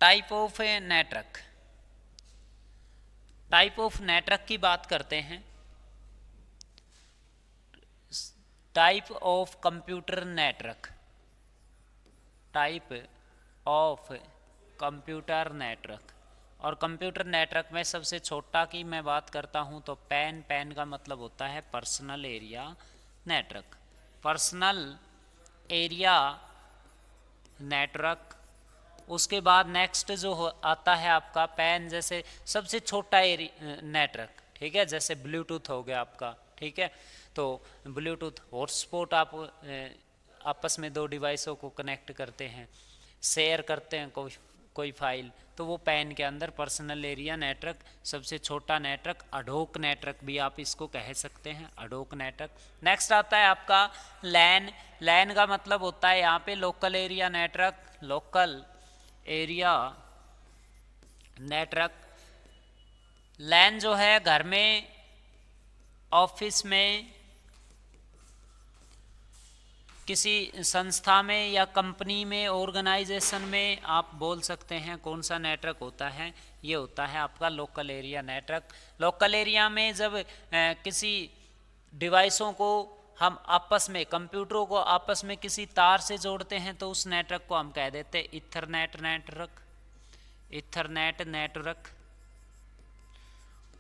Type of network, type of network की बात करते हैं। Type of computer network, type of computer network. और कंप्यूटर नेटवर्क में सबसे छोटा की मैं बात करता हूं तो पैन, पैन का मतलब होता है personal area network. Personal area network. उसके बाद नेक्स्ट जो आता है आपका पैन, जैसे सबसे छोटा नेटवर्क, ठीक है, जैसे ब्लूटूथ हो गया आपका, ठीक है। तो ब्लूटूथ हॉटस्पॉट, आप आपस में दो डिवाइसों को कनेक्ट करते हैं, शेयर करते हैं कोई फाइल, तो वो पैन के अंदर पर्सनल एरिया नेटवर्क। सबसे छोटा नेटवर्क अडोक नेटवर्क भी आप इसको कह सकते हैं, अडोक नेटवर्क। नेक्स्ट आता है आपका लैन। लैन का मतलब होता है यहाँ पे local area network, local area network. LAN जो है घर में, ऑफिस में, किसी संस्था में या कंपनी में, ऑर्गेनाइजेशन में आप बोल सकते हैं कौन सा नेटवर्क होता है, ये होता है आपका local area network. Local area में जब किसी डिवाइसों को हम आपस में, कंप्यूटरों को आपस में किसी तार से जोड़ते हैं तो उस नेटवर्क को हम कह देते हैं इथरनेट नेटवर्क, इथरनेट नेटवर्क।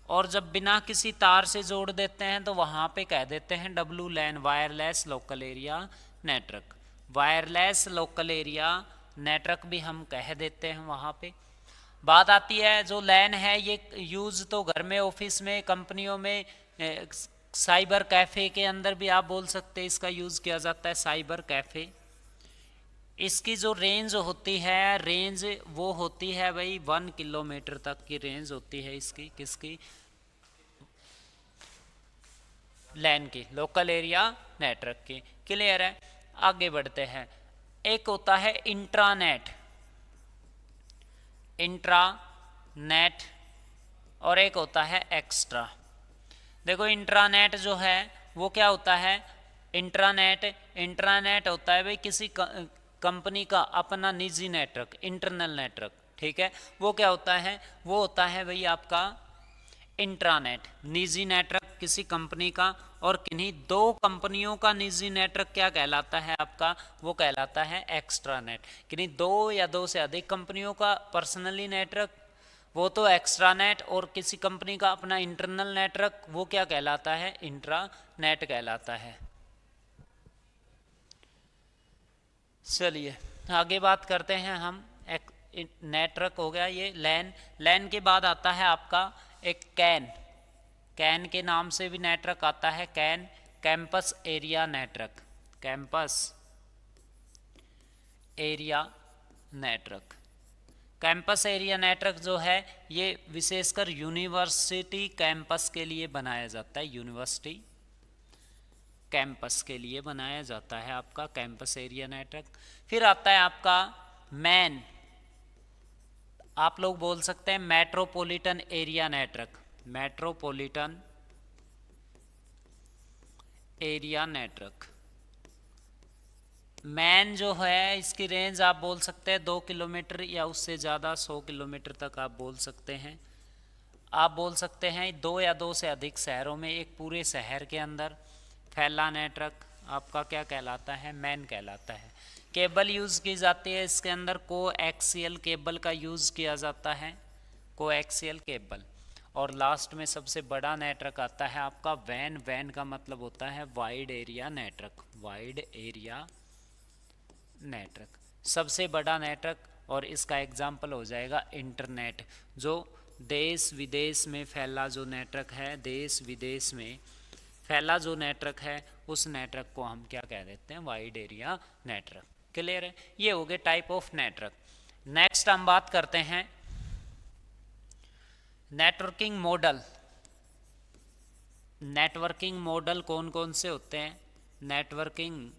और जब बिना किसी तार से जोड़ देते हैं तो वहाँ पे कह देते हैं W LAN, wireless local area network. Wireless local area network भी हम कह देते हैं वहाँ पे। बात आती है जो लैन है, ये यूज़ तो घर में, ऑफिस में, कंपनियों में, साइबर कैफ़े के अंदर भी आप बोल सकते हैं इसका यूज़ किया जाता है, साइबर कैफ़े। इसकी जो रेंज होती है, रेंज वो होती है भाई 1 किलोमीटर तक की रेंज होती है इसकी, किसकी, लैन की, लोकल एरिया नेटवर्क की। क्लियर है, आगे बढ़ते हैं। एक होता है इंट्रानेट, इंट्रानेट, और एक होता है एक्स्ट्रा। देखो इंट्रानेट जो है वो क्या होता है, इंट्रानेट, इंट्रानेट होता है भाई किसी कंपनी का अपना निजी नेटवर्क, इंटरनल नेटवर्क, ठीक है। वो क्या होता है, वो होता है भाई आपका इंट्रानेट, निजी नेटवर्क किसी कंपनी का, और किन्हीं दो कंपनियों का निजी नेटवर्क क्या कहलाता है आपका, वो कहलाता है एक्स्ट्रानेट। किन्हीं दो या दो से अधिक कंपनियों का पर्सनली नेटवर्क, वो तो एक्स्ट्रानेट, और किसी कंपनी का अपना इंटरनल नेटवर्क, वो क्या कहलाता है, इंट्रानेट कहलाता है। चलिए आगे बात करते हैं हम। एक नेटवर्क हो गया ये लैन। लैन के बाद आता है आपका एक कैन। कैन के नाम से भी नेटवर्क आता है, can, campus area network, campus area network. Campus area network जो है ये विशेषकर यूनिवर्सिटी कैंपस के लिए बनाया जाता है, यूनिवर्सिटी कैंपस के लिए बनाया जाता है आपका कैंपस एरिया नेटवर्क। फिर आता है आपका मैन, आप लोग बोल सकते हैं metropolitan area network, metropolitan area network. Man जो है इसकी रेंज आप बोल सकते हैं 2 किलोमीटर या उससे ज़्यादा, 100 किलोमीटर तक आप बोल सकते हैं। आप बोल सकते हैं 2 या 2 से अधिक शहरों में, एक पूरे शहर के अंदर फैला नेटवर्क आपका क्या कहलाता है, मैन कहलाता है। केबल यूज़ की जाती है इसके अंदर, कोएक्सियल केबल का यूज़ किया जाता है, कोएक्सियल केबल। और लास्ट में सबसे बड़ा नेटवर्क आता है आपका वैन। वैन का मतलब होता है wide area network, wide area network, सबसे बड़ा नेटवर्क। और इसका एग्जाम्पल हो जाएगा इंटरनेट, जो देश विदेश में फैला जो नेटवर्क है, देश विदेश में फैला जो नेटवर्क है, उस नेटवर्क को हम क्या कह देते हैं, वाइड एरिया नेटवर्क। क्लियर है, ये हो गए टाइप ऑफ नेटवर्क। नेक्स्ट हम बात करते हैं नेटवर्किंग मॉडल। नेटवर्किंग मॉडल कौन कौन से होते हैं, नेटवर्किंग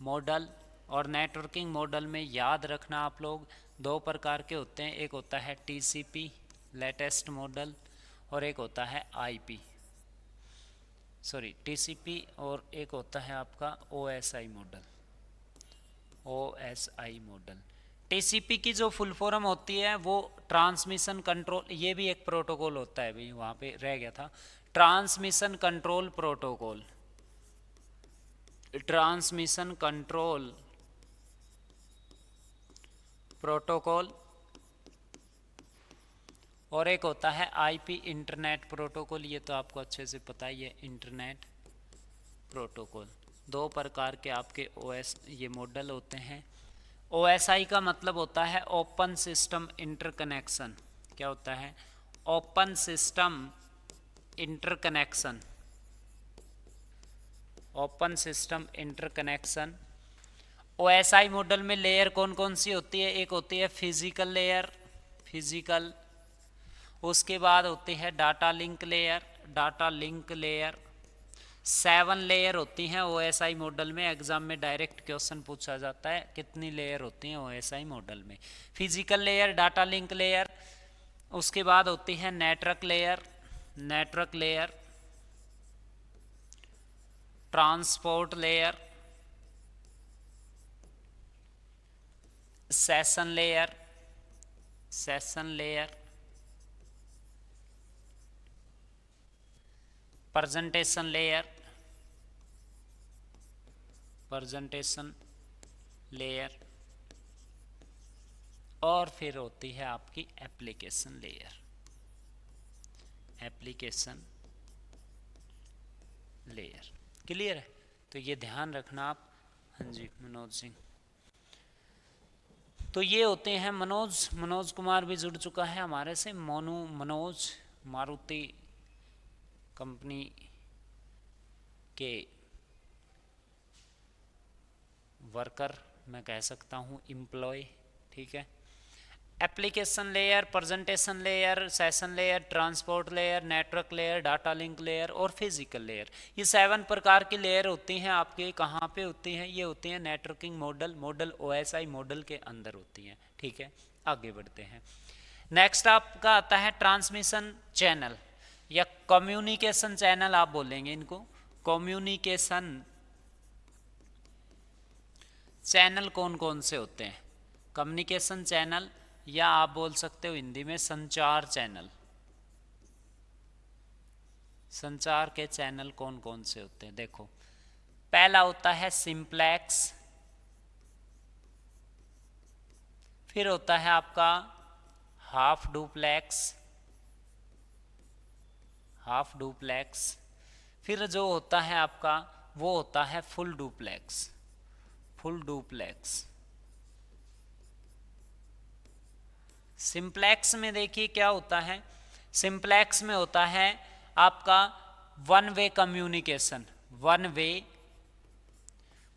मॉडल। और नेटवर्किंग मॉडल में याद रखना आप लोग 2 प्रकार के होते हैं, एक होता है टीसीपी लेटेस्ट मॉडल, और एक होता है आईपी, सॉरी टीसीपी, और एक होता है आपका OSI model, OSI model. TCP की जो फुल फॉर्म होती है वो ट्रांसमिशन कंट्रोल, ये भी एक प्रोटोकॉल होता है भाई, वहाँ पे रह गया था, transmission control protocol, transmission control protocol. और एक होता है आईपी इंटरनेट प्रोटोकॉल, ये तो आपको अच्छे से पता ही है, इंटरनेट प्रोटोकॉल। दो प्रकार के आपके ओएस ये मॉडल होते हैं। ओएसआई का मतलब होता है ओपन सिस्टम इंटरकनेक्शन। क्या होता है? Open system interconnection, open system interconnection. OSI model में लेयर कौन कौन सी होती है? एक होती है फिजिकल लेयर, फिजिकल, उसके बाद होती है data link layer, data link layer. 7 layer होती हैं ओएसआई मॉडल में, एग्जाम में डायरेक्ट क्वेश्चन पूछा जाता है कितनी लेयर होती हैं ओएसआई मॉडल में। Physical layer, data link layer, उसके बाद होती है network layer, network layer, transport layer, session layer, session layer, presentation layer, presentation layer, और फिर होती है आपकी application layer, application layer. Clear है? तो ये ध्यान रखना आप। हाँ जी मनोज सिंह, तो ये होते हैं मनोज, मनोज कुमार भी जुड़ चुका है हमारे से, मोनू मनोज, मारुति कंपनी के वर्कर मैं कह सकता हूँ, एम्प्लॉय। ठीक है। Application layer, presentation layer, session layer, transport layer, network layer, data link layer और फिजिकल लेयर, ये 7 प्रकार की लेयर होती हैं आपके। कहाँ पे होती हैं? ये होती हैं networking model, model OSI model के अंदर होती हैं। ठीक है, आगे बढ़ते हैं। नेक्स्ट आपका आता है ट्रांसमिशन चैनल या कम्युनिकेशन चैनल आप बोलेंगे इनको। कम्युनिकेशन चैनल कौन कौन से होते हैं? कम्युनिकेशन चैनल, या आप बोल सकते हो हिंदी में संचार चैनल। संचार के चैनल कौन कौन से होते हैं? देखो, पहला होता है सिंप्लेक्स, फिर होता है आपका हाफ डुप्लेक्स, हाफ डुप्लेक्स, फिर जो होता है आपका वो होता है full duplex, full duplex. Simplex में देखिए क्या होता है, सिंप्लेक्स में होता है आपका one way communication, one way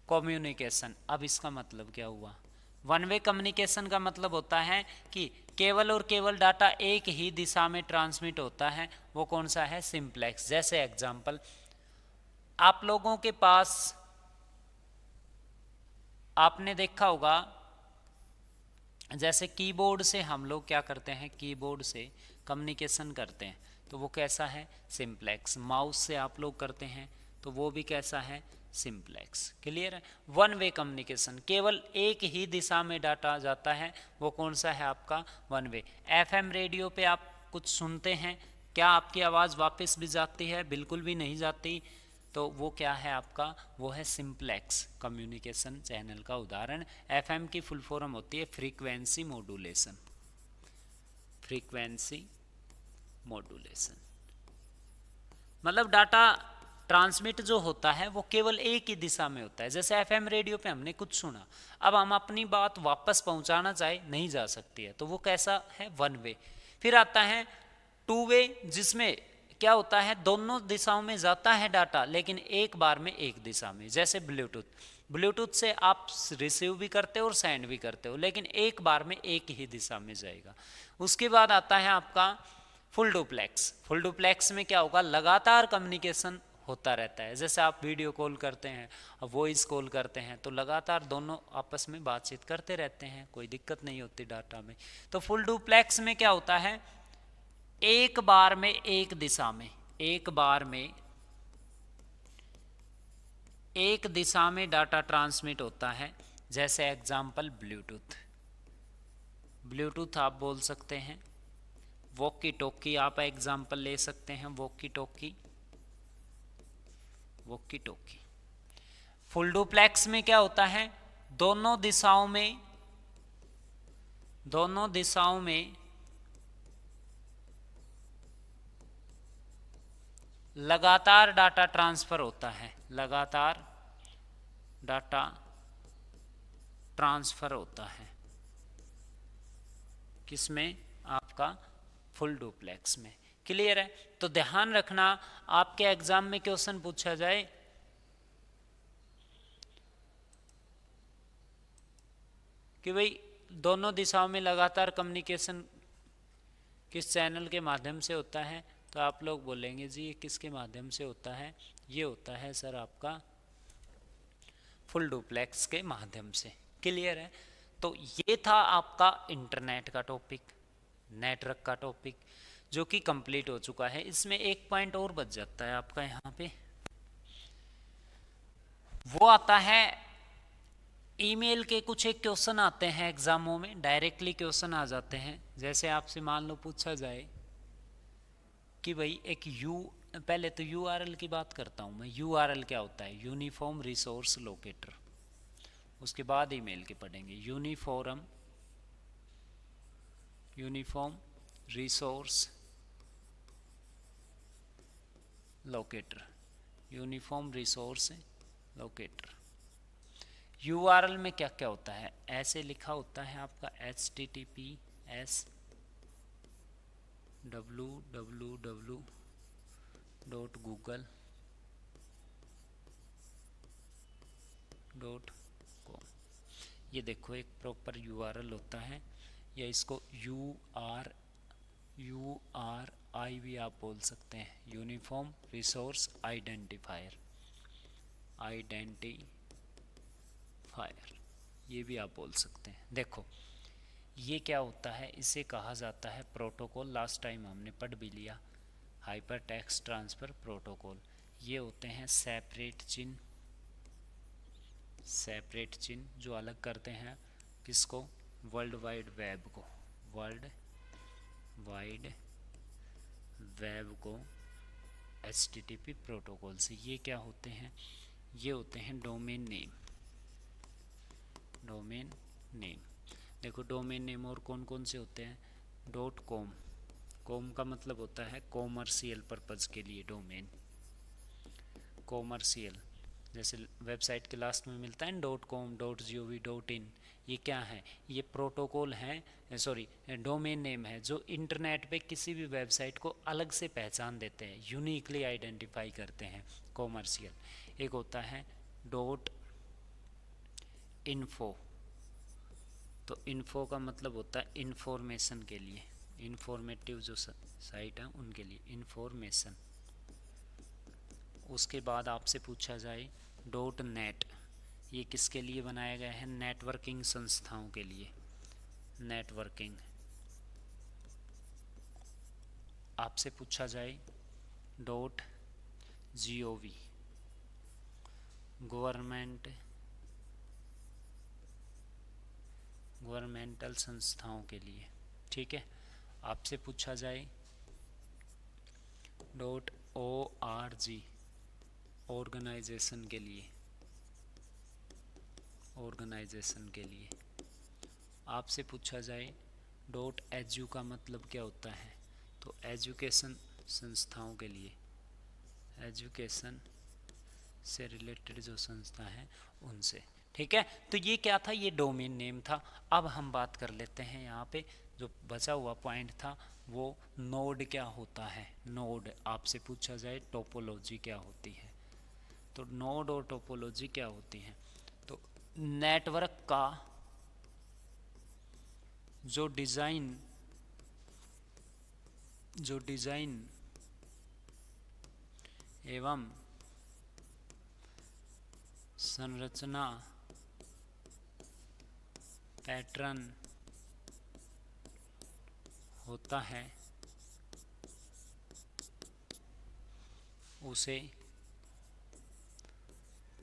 communication. अब इसका मतलब क्या हुआ? वन वे कम्युनिकेशन का मतलब होता है कि केवल और केवल डाटा एक ही दिशा में ट्रांसमिट होता है, वो कौन सा है? सिंप्लेक्स। जैसे एग्जांपल, आप लोगों के पास आपने देखा होगा, जैसे कीबोर्ड से हम लोग क्या करते हैं, कीबोर्ड से कम्युनिकेशन करते हैं, तो वो कैसा है? सिंप्लेक्स। माउस से आप लोग करते हैं तो वो भी कैसा है? सिंप्लेक्स। क्लियर है? वन वे कम्युनिकेशन, केवल एक ही दिशा में डाटा जाता है, वो कौन सा है? आपका वन वे। एफएम रेडियो पे आप कुछ सुनते हैं, क्या आपकी आवाज़ वापस भी जाती है? बिल्कुल भी नहीं जाती। तो वो क्या है आपका? वो है सिंप्लेक्स कम्युनिकेशन चैनल का उदाहरण। एफएम की फुल फॉर्म होती है फ्रीक्वेंसी मॉड्यूलेशन, फ्रीक्वेंसी मॉड्यूलेशन। मतलब डाटा ट्रांसमिट जो होता है वो केवल एक ही दिशा में होता है। जैसे एफएम रेडियो पे हमने कुछ सुना, अब हम अपनी बात वापस पहुंचाना चाहे नहीं जा सकती है, तो वो कैसा है? One way. फिर आता है टू वे, जिसमें क्या होता है? दोनों दिशाओं में जाता है डाटा, लेकिन एक बार में एक दिशा में। जैसे ब्लूटूथ, ब्लूटूथ से आप रिसीव भी करते हो और सेंड भी करते हो, लेकिन एक बार में एक ही दिशा में जाएगा। उसके बाद आता है आपका फुल डुप्लेक्स। फुल डुप्लेक्स में क्या होगा? लगातार कम्युनिकेशन होता रहता है। जैसे आप वीडियो कॉल करते हैं, वॉइस कॉल करते हैं, तो लगातार दोनों आपस में बातचीत करते रहते हैं, कोई दिक्कत नहीं होती डाटा में। तो फुल डुप्लेक्स में क्या होता है? एक बार में एक दिशा में, एक बार में एक दिशा में डाटा ट्रांसमिट होता है। जैसे एग्जाम्पल ब्लूटूथ, ब्लूटूथ आप बोल सकते हैं, वॉकी टॉकी आप एग्जाम्पल ले सकते हैं, walkie talkie, walkie talkie. Full duplex में क्या होता है, दोनों दिशाओं में लगातार डाटा ट्रांसफर होता है, लगातार डाटा ट्रांसफर होता है, किसमें, आपका फुल डुप्लेक्स में। क्लियर है। तो ध्यान रखना, आपके एग्जाम में क्वेश्चन पूछा जाए कि भाई दोनों दिशाओं में लगातार कम्युनिकेशन किस चैनल के माध्यम से होता है, तो आप लोग बोलेंगे जी ये किसके माध्यम से होता है, ये होता है सर आपका फुल डुप्लेक्स के माध्यम से। क्लियर है। तो ये था आपका इंटरनेट का टॉपिक, नेटवर्क का टॉपिक, जो कि कंप्लीट हो चुका है। इसमें एक पॉइंट और बच जाता है आपका यहाँ पे, वो आता है ईमेल के कुछ एक क्वेश्चन आते हैं एग्जामों में, डायरेक्टली क्वेश्चन आ जाते हैं। जैसे आपसे मान लो पूछा जाए कि भाई एक पहले तो यूआरएल की बात करता हूँ मैं। यूआरएल क्या होता है, यूनिफॉर्म रिसोर्स लोकेटर, उसके बाद ईमेल के पढ़ेंगे। Uniform resource locator, uniform resource locator. URL में क्या क्या होता है, ऐसे लिखा होता है आपका https://www.google.com। ये देखो एक प्रॉपर यूआरएल होता है, या इसको यूआरआई भी आप बोल सकते हैं, यूनिफॉर्म रिसोर्स आइडेंटिफायर, ये भी आप बोल सकते हैं। देखो ये क्या होता है, इसे कहा जाता है प्रोटोकॉल। लास्ट टाइम हमने पढ़ भी लिया, हाइपर टेक्स्ट ट्रांसफ़र प्रोटोकॉल। ये होते हैं सेपरेट चिन्ह जो अलग करते हैं किसको, वर्ल्ड वाइड वेब को, वर्ल्ड वाइड वेब को HTTP प्रोटोकॉल से। ये क्या होते हैं, ये होते हैं डोमेन नेम। देखो डोमेन नेम और कौन कौन से होते हैं, .com, कॉम का मतलब होता है कॉमर्शियल पर्पज़ के लिए डोमेन, कॉमर्शियल। जैसे वेबसाइट के लास्ट में मिलता है .com, .gov.in, ये क्या है, ये प्रोटोकॉल है, सॉरी डोमेन नेम है, जो इंटरनेट पे किसी भी वेबसाइट को अलग से पहचान देते हैं, यूनिकली आइडेंटिफाई करते हैं, कॉमर्शियल। एक होता है .info, तो इन्फो का मतलब होता है इंफॉर्मेशन के लिए, इंफॉर्मेटिव जो साइट है उनके लिए इंफॉर्मेशन। उसके बाद आपसे पूछा जाए .net, ये किसके लिए बनाया गया है, नेटवर्किंग संस्थाओं के लिए, नेटवर्किंग। आपसे पूछा जाए .gov, गवर्नमेंटल संस्थाओं के लिए, ठीक है। आपसे पूछा जाए .org, ऑर्गेनाइजेशन के लिए, आपसे पूछा जाए .edu का मतलब क्या होता है, तो एजुकेशन संस्थाओं के लिए, एजुकेशन से रिलेटेड जो संस्था है उनसे, ठीक है। तो ये क्या था, ये डोमेन नेम था। अब हम बात कर लेते हैं यहाँ पे जो बचा हुआ पॉइंट था, वो नोड क्या होता है। नोड आपसे पूछा जाए टोपोलॉजी क्या होती है, तो नोड और टोपोलॉजी क्या होती है, तो नेटवर्क का जो डिज़ाइन एवं संरचना पैटर्न होता है उसे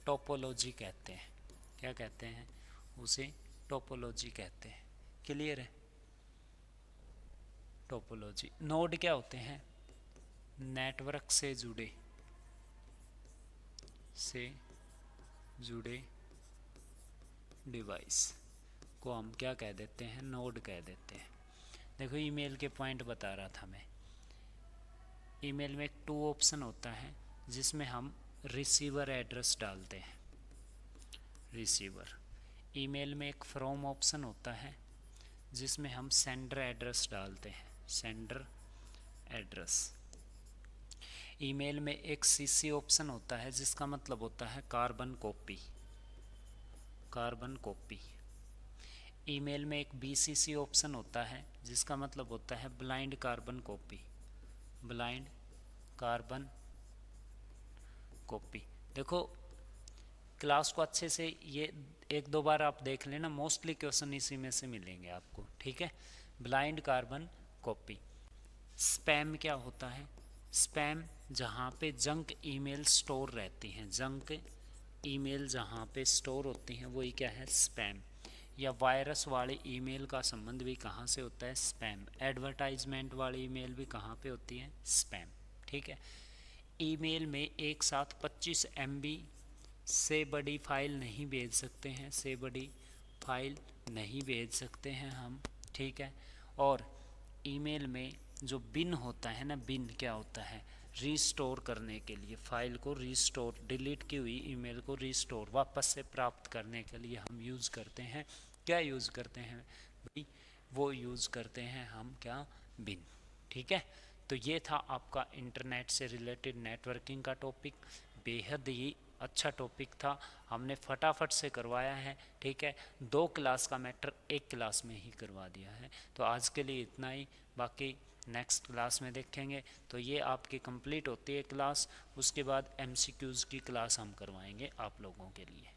टोपोलॉजी कहते हैं। क्या कहते हैं, उसे टोपोलॉजी कहते हैं। क्लियर है। टोपोलॉजी। नोड क्या होते हैं? नेटवर्क से जुड़े डिवाइस को हम क्या कह देते हैं? नोड कह देते हैं। देखो ईमेल के पॉइंट बता रहा था मैं। ईमेल में एक 2 ऑप्शन होता है जिसमें हम रिसीवर एड्रेस डालते हैं, रिसीवर। ईमेल में एक फ्रॉम ऑप्शन होता है जिसमें हम सेंडर एड्रेस डालते हैं, सेंडर एड्रेस। ईमेल में एक सीसी ऑप्शन होता है जिसका मतलब होता है carbon copy, carbon copy. Email में एक बीसीसी ऑप्शन होता है जिसका मतलब होता है blind carbon copy, blind carbon copy. देखो क्लास को अच्छे से ये 1-2 बार आप देख लेना, मोस्टली क्वेश्चन इसी में से मिलेंगे आपको, ठीक है। Blind carbon copy. स्पैम क्या होता है? स्पैम जहाँ पे जंक ईमेल स्टोर रहती हैं, जंक ईमेल जहाँ पे स्टोर होती हैं वही क्या है? स्पैम। या वायरस वाली ईमेल का संबंध भी कहाँ से होता है? स्पैम। एडवर्टाइजमेंट वाली ईमेल भी कहाँ पे होती है? स्पैम, ठीक है। ईमेल में एक साथ 25 MB से बड़ी फाइल नहीं भेज सकते हैं, से बड़ी फाइल नहीं भेज सकते हैं हम, ठीक है। और ईमेल में जो बिन होता है ना, बिन क्या होता है? रीस्टोर करने के लिए, फाइल को रीस्टोर, डिलीट की हुई ईमेल को रीस्टोर, वापस से प्राप्त करने के लिए हम यूज़ करते हैं, क्या यूज़ करते हैं भाई? वो यूज़ करते हैं हम क्या? बिन, ठीक है। तो ये था आपका इंटरनेट से रिलेटेड नेटवर्किंग का टॉपिक। बेहद ही अच्छा टॉपिक था, हमने फटाफट से करवाया है, ठीक है। 2 क्लास का मैटर 1 क्लास में ही करवा दिया है। तो आज के लिए इतना ही, बाकी नेक्स्ट क्लास में देखेंगे। तो ये आपकी कंप्लीट होती है क्लास, उसके बाद MCQs की क्लास हम करवाएंगे आप लोगों के लिए।